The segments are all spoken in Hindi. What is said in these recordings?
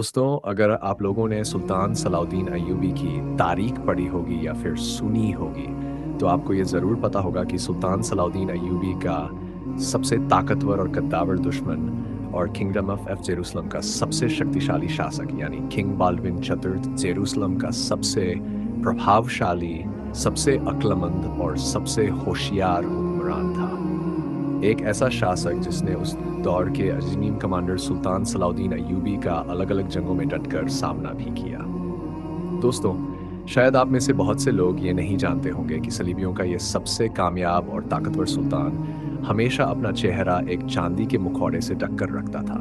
दोस्तों, अगर आप लोगों ने सुल्तान सलाउद्दीन अय्यूबी की तारीख पढ़ी होगी या फिर सुनी होगी, तो आपको ये ज़रूर पता होगा कि सुल्तान सलाउद्दीन अय्यूबी का सबसे ताकतवर और कद्दावर दुश्मन और किंगडम ऑफ जेरूसलम का सबसे शक्तिशाली शासक यानी किंग बाल्डविन चतुर्थ जेरूसलम का सबसे प्रभावशाली, सबसे अक्लमंद और सबसे होशियार हुक्मरान था। एक ऐसा शासक जिसने उस दौर के अजीम कमांडर सुल्तान सलाउद्दीन अय्यूबी का अलग-अलग जंगों में डटकर सामना भी किया। दोस्तों, शायद आप में से बहुत से लोग ये नहीं जानते होंगे कि सलीबियों का ये सबसे कामयाब और ताकतवर सुल्तान हमेशा अपना चेहरा एक चांदी के मुखौड़े से ढककर रखता था।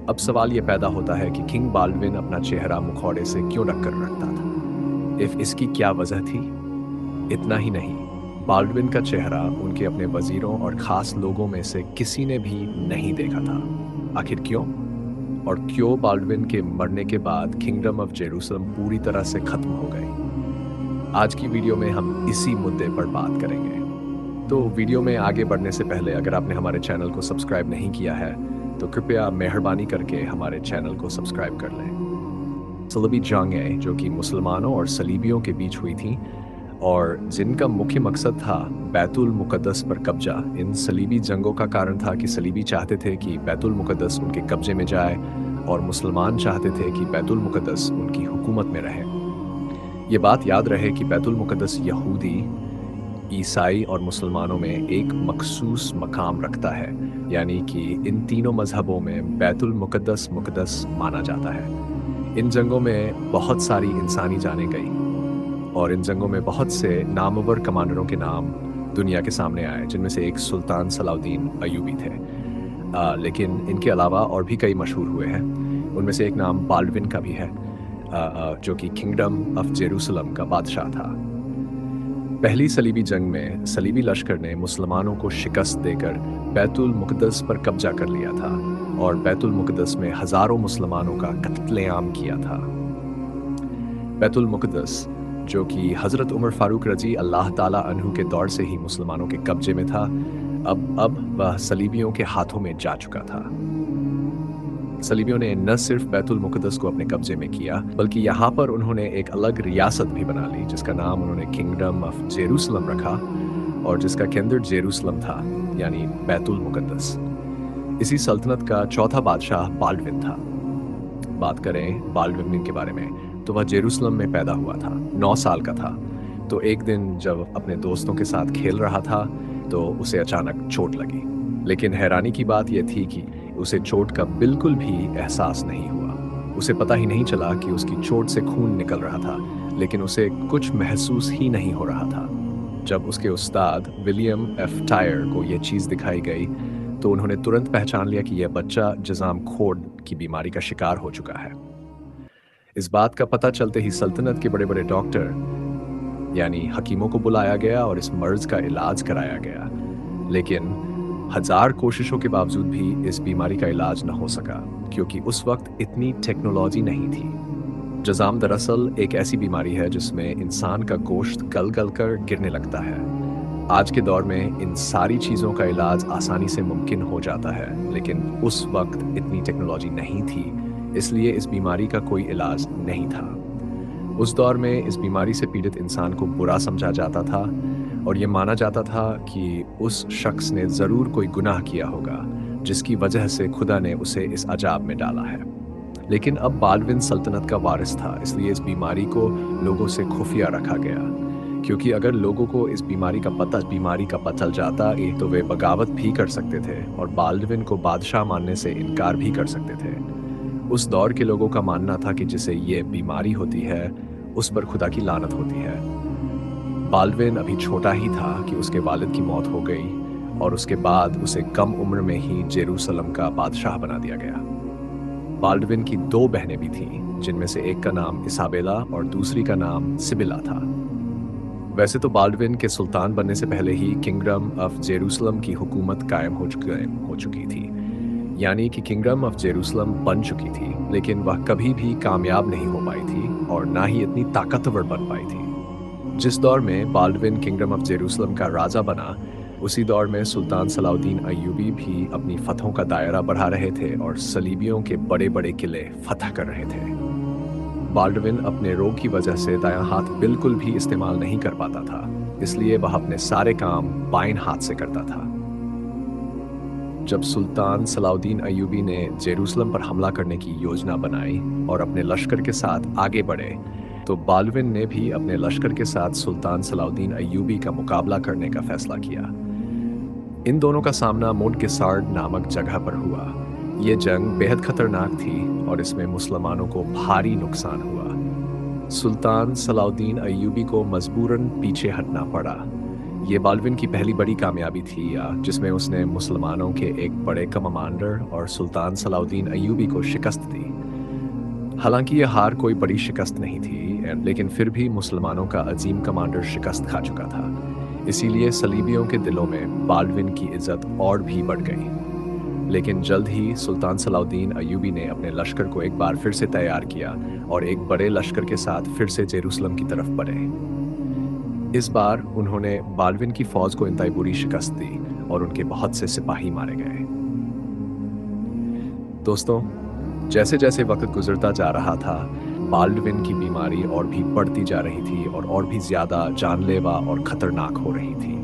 अब सवाल ये पैदा होता है कि किंग बाल्डविन अपना चेहरा मुखौड़े से क्यों ढककर रखता था? इसकी क्या वजह थी? इतना ही नहीं, बाल्डविन का चेहरा उनके अपने वजीरों और खास लोगों में से किसी ने भी नहीं देखा था। आखिर क्यों? और क्यों बाल्डविन के मरने के बाद किंगडम ऑफ जेरूसलम पूरी तरह से खत्म हो गई? आज की वीडियो में हम इसी मुद्दे पर बात करेंगे। तो वीडियो में आगे बढ़ने से पहले अगर आपने हमारे चैनल को सब्सक्राइब नहीं किया है, तो कृपया मेहरबानी करके हमारे चैनल को सब्सक्राइब कर लें। सलीबी जंगें जो कि मुसलमानों और सलीबियों के बीच हुई थी और जिनका मुख्य मकसद था बैतुल मुक़द्दस पर कब्जा। इन सलीबी जंगों का कारण था कि सलीबी चाहते थे कि बैतुल मुक़द्दस उनके कब्जे में जाए और मुसलमान चाहते थे कि बैतुल मुक़द्दस उनकी हुकूमत में रहे। ये बात याद रहे कि बैतुल मुक़द्दस यहूदी, ईसाई और मुसलमानों में एक मखसूस मकाम रखता है, यानी कि इन तीनों मजहबों में बैतुल मुक़द्दस मुक़द्दस माना जाता है। इन जंगों में बहुत सारी इंसानी जानें गई और इन जंगों में बहुत से नामवर कमांडरों के नाम दुनिया के सामने आए, जिनमें से एक सुल्तान सलाउद्दीन अय्यूबी थे। लेकिन इनके अलावा और भी कई मशहूर हुए हैं। उनमें से एक नाम बाल्डविन का भी है, जो कि किंगडम ऑफ जेरूसलम का बादशाह था। पहली सलीबी जंग में सलीबी लश्कर ने मुसलमानों को शिकस्त देकर बैतुल मुक़द्दस पर कब्जा कर लिया था और बैतुल मुक़द्दस में हज़ारों मुसलमानों का कत्लेआम किया था। बैतुल मुक़द्दस, जो कि हज़रत उमर फ़ारूक रज़ी अल्लाह ताला अन्हु के दौर से ही मुसलमानों के कब्जे में था, अब वह सलीबियों के हाथों में जा चुका था। सलीबियों ने न सिर्फ बैतुल मुक़द्दस को अपने कब्जे में किया, बल्कि यहाँ पर उन्होंने एक अलग रियासत भी बना ली, जिसका नाम उन्होंने किंगडम ऑफ जेरूसलम रखा और जिसका केंद्र जेरूसलम था, यानी बैतुल मुक़द्दस। इसी सल्तनत का चौथा बादशाह बाल्डविन था। बात करें बाल्डविन के बारे में, तो वह जेरूसलम में पैदा हुआ था, 9 साल का था। तो एक दिन जब अपने दोस्तों के साथ खेल रहा था, तो उसे अचानक चोट लगी। लेकिन हैरानी की बात यह थी कि उसे चोट का बिल्कुल भी एहसास नहीं हुआ। उसे पता ही नहीं चला कि उसकी चोट से खून निकल रहा था, लेकिन उसे कुछ महसूस ही नहीं हो रहा था। जब उसके उस्ताद विलियम एफ टायर को यह चीज़ दिखाई गई, तो उन्होंने तुरंत पहचान लिया कि यह बच्चा जज़ाम खोड़ की बीमारी का शिकार हो चुका है। इस बात का पता चलते ही सल्तनत के बड़े-बड़े डॉक्टर यानी हकीमों को बुलाया गया और इस मर्ज का इलाज कराया गया। लेकिन हजार कोशिशों के बावजूद भी इस बीमारी का इलाज न हो सका, क्योंकि उस वक्त इतनी टेक्नोलॉजी नहीं थी। जज़ाम दरअसल एक ऐसी बीमारी है जिसमें इंसान का गोश्त गल-गल कर गिरने लगता है। आज के दौर में इन सारी चीज़ों का इलाज आसानी से मुमकिन हो जाता है, लेकिन उस वक्त इतनी टेक्नोलॉजी नहीं थी, इसलिए इस बीमारी का कोई इलाज नहीं था। उस दौर में इस बीमारी से पीड़ित इंसान को बुरा समझा जाता था और ये माना जाता था कि उस शख्स ने ज़रूर कोई गुनाह किया होगा, जिसकी वजह से खुदा ने उसे इस अजाब में डाला है। लेकिन अब बाल्डविन सल्तनत का वारिस था, इसलिए इस बीमारी को लोगों से खुफिया रखा गया, क्योंकि अगर लोगों को इस बीमारी का पता चल जाता तो वे बगावत भी कर सकते थे और बाल्डविन को बादशाह मानने से इनकार भी कर सकते थे। उस दौर के लोगों का मानना था कि जिसे ये बीमारी होती है, उस पर खुदा की लानत होती है। बाल्डविन अभी छोटा ही था कि उसके वालिद की मौत हो गई और उसके बाद उसे कम उम्र में ही जेरूसलम का बादशाह बना दिया गया। बाल्डविन की 2 बहनें भी थीं, जिनमें से एक का नाम इसाबेला और दूसरी का नाम सिबिला था। वैसे तो बाल्डविन के सुल्तान बनने से पहले ही किंगडम ऑफ जेरूसलम की हुकूमत कायम हो चुकी थी, यानी कि किंगडम ऑफ जेरूसलम बन चुकी थी, लेकिन वह कभी भी कामयाब नहीं हो पाई थी और ना ही इतनी ताकतवर बन पाई थी। जिस दौर में बाल्डविन किंगडम ऑफ जेरूसलम का राजा बना, उसी दौर में सुल्तान सलाउद्दीन अय्यूबी भी अपनी फतहों का दायरा बढ़ा रहे थे और सलीबियों के बड़े बड़े किले फतह कर रहे थे। बाल्डविन अपने रोग की वजह से दायां हाथ बिल्कुल भी इस्तेमाल नहीं कर पाता था, इसलिए वह अपने सारे काम बाएं हाथ से करता था। जब सुल्तान सलाउद्दीन अय्यूबी ने जेरूसलम पर हमला करने की योजना बनाई और अपने लश्कर के साथ आगे बढ़े, तो बाल्डविन ने भी अपने लश्कर के साथ सुल्तान सलाउद्दीन अय्यूबी का मुकाबला करने का फैसला किया। इन दोनों का सामना मुनकिसार्ड नामक जगह पर हुआ। यह जंग बेहद खतरनाक थी और इसमें मुसलमानों को भारी नुकसान हुआ। सुल्तान सलाउद्दीन अय्यूबी को मजबूरन पीछे हटना पड़ा। ये बाल्डविन की पहली बड़ी कामयाबी थी जिसमें उसने मुसलमानों के एक बड़े कमांडर और सुल्तान सलाउद्दीन अय्यूबी को शिकस्त दी। हालांकि यह हार कोई बड़ी शिकस्त नहीं थी, लेकिन फिर भी मुसलमानों का अजीम कमांडर शिकस्त खा चुका था। इसीलिए सलीबियों के दिलों में बाल्डविन की इज्जत और भी बढ़ गई। लेकिन जल्द ही सुल्तान सलाउद्दीन अय्यूबी ने अपने लश्कर को एक बार फिर से तैयार किया और एक बड़े लश्कर के साथ फिर से जेरूसलम की तरफ बढ़े। इस बार उन्होंने बाल्डविन की फौज को इंतहाई बुरी शिकस्त दी और उनके बहुत से सिपाही मारे गए। दोस्तों, जैसे जैसे वक्त गुजरता जा रहा था, बाल्डविन की बीमारी और भी बढ़ती जा रही थी और भी ज्यादा जानलेवा और खतरनाक हो रही थी।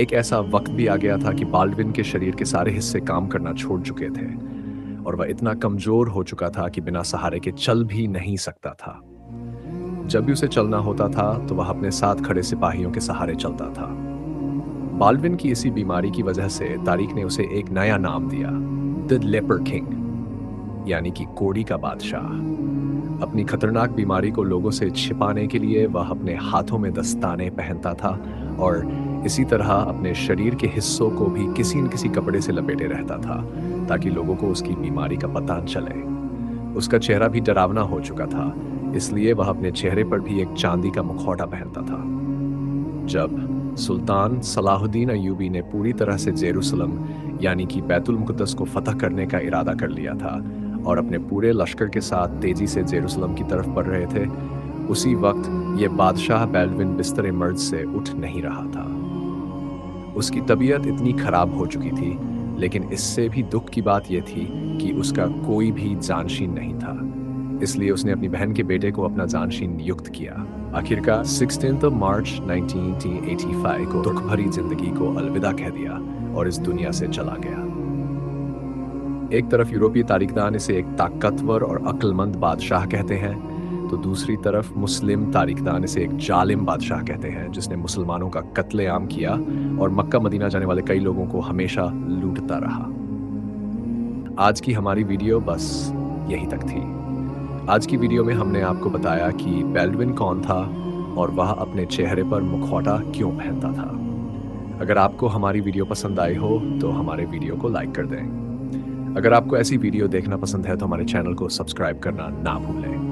एक ऐसा वक्त भी आ गया था कि बाल्डविन के शरीर के सारे हिस्से काम करना छोड़ चुके थे और वह इतना कमजोर हो चुका था कि बिना सहारे के चल भी नहीं सकता था। जब भी उसे चलना होता था तो वह अपने साथ खड़े सिपाहियों के सहारे चलता था। बाल्डविन की इसी बीमारी की वजह से तारीख ने उसे एक नया नाम दिया, द लेपर किंग, यानी कि कोड़ी का बादशाह। अपनी खतरनाक बीमारी को लोगों से छिपाने के लिए वह अपने हाथों में दस्ताने पहनता था और इसी तरह अपने शरीर के हिस्सों को भी किसी न किसी कपड़े से लपेटे रहता था ताकि लोगों को उसकी बीमारी का पता चले। उसका चेहरा भी डरावना हो चुका था, इसलिए वह अपने चेहरे पर भी एक चांदी का मुखौटा पहनता था। जब सुल्तान सलाहुद्दीन अय्यूबी ने पूरी तरह से जेरूसलम यानी कि बैतुल मुक़द्दस को फतह करने का इरादा कर लिया था और अपने पूरे लश्कर के साथ तेजी से जेरूसलम की तरफ बढ़ रहे थे, उसी वक्त ये बादशाह बाल्डविन बिस्तरे मर्द से उठ नहीं रहा था। उसकी तबीयत इतनी खराब हो चुकी थी, लेकिन इससे भी दुख की बात यह थी कि उसका कोई भी जानशीन नहीं था। इसलिए उसने अपनी बहन के बेटे को अपना जानशीन नियुक्त किया। आखिरकार 16 मार्च 1985 को दुख भरी जिंदगी को अलविदा कह दिया और इस दुनिया से चला गया। एक तरफ यूरोपीय तारीखदान इसे एक ताकतवर और अक्लमंद बादशाह कहते हैं, तो दूसरी तरफ मुस्लिम तारीखदान इसे एक जालिम बादशाह कहते हैं जिसने मुसलमानों का कत्लेआम किया और मक्का मदीना जाने वाले कई लोगों को हमेशा लूटता रहा। आज की हमारी वीडियो बस यहीं तक थी। आज की वीडियो में हमने आपको बताया कि बाल्डविन कौन था और वह अपने चेहरे पर मुखौटा क्यों पहनता था। अगर आपको हमारी वीडियो पसंद आई हो तो हमारे वीडियो को लाइक कर दें। अगर आपको ऐसी वीडियो देखना पसंद है तो हमारे चैनल को सब्सक्राइब करना ना भूलें।